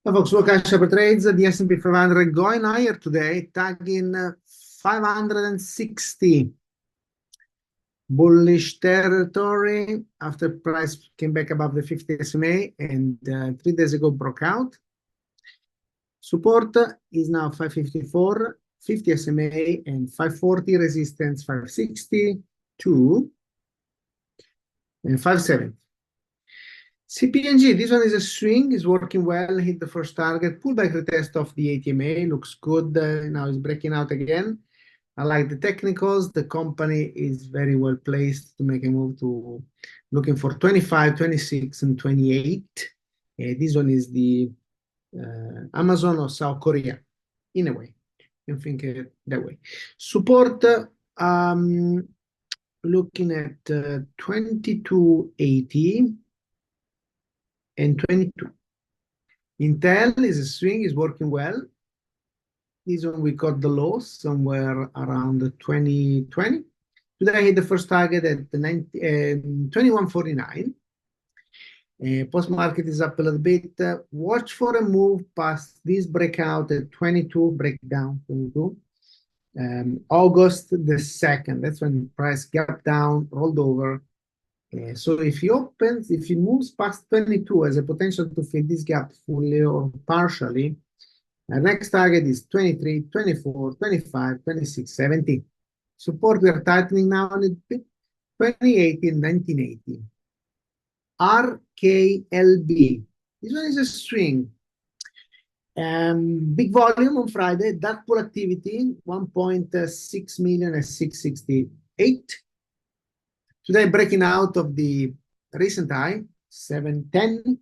Folks, look at SharperTrades. The S&P 500 going higher today, tagging 560. Bullish territory after price came back above the 50 SMA and 3 days ago broke out. Support is now 554, 50 SMA and 540, resistance 562 and 570. CPNG, this one is a swing, is working well, hit the first target, pullback retest of the ATMA, looks good, now it's breaking out again. I like the technicals, the company is very well placed to make a move to looking for 25, 26, and 28. This one is the Amazon of South Korea, in a way, you think it that way. Support, looking at 2280. And 22. Intel is a swing, is working well. This one we got the low somewhere around 2020. Today I hit the first target at the 2149. Post market is up a little bit. Watch for a move past this breakout at 22, breakdown 22. August the 2nd, that's when price gap down, rolled over. So if he moves past 22 as a potential to fill this gap fully or partially, our next target is 23, 24, 25, 26, 70. Support, we are tightening now on it, 2080, 1980. RKLB, this one is a swing. Big volume on Friday, dark pool activity, 1.6 million at 668. Today, breaking out of the recent high, 710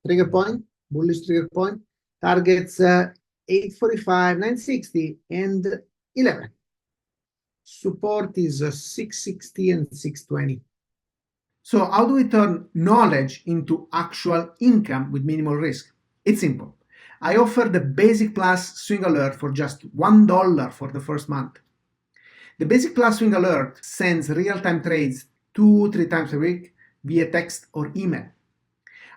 trigger point, bullish trigger point, targets 845, 960, and 11. Support is 660 and 620. So how do we turn knowledge into actual income with minimal risk? It's simple. I offer the Basic Plus Swing Alert for just $1 for the first month. The Basic Plus Swing Alert sends real-time trades 2-3 times a week via text or email.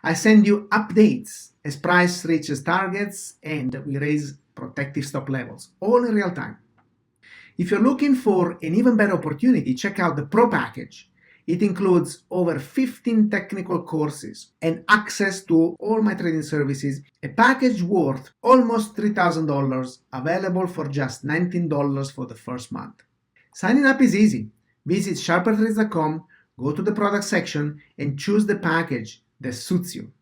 I send you updates as price reaches targets and we raise protective stop levels, all in real time. If you're looking for an even better opportunity, check out the Pro package. It includes over 15 technical courses and access to all my trading services, a package worth almost $3,000, available for just $19 for the first month. Signing up is easy. Visit SharperTrades.com, go to the product section, and choose the package that suits you.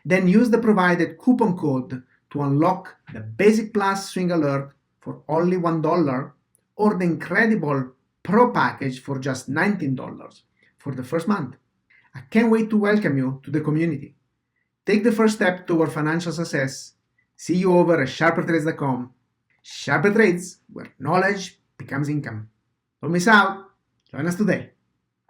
Then use the provided coupon code to unlock the Basic Plus Swing Alert for only $1 or the incredible Pro package for just $19 for the first month. I can't wait to welcome you to the community. Take the first step toward financial success. See you over at SharperTrades.com. SharperTrades, where knowledge becomes income. Don't miss out. Join us today.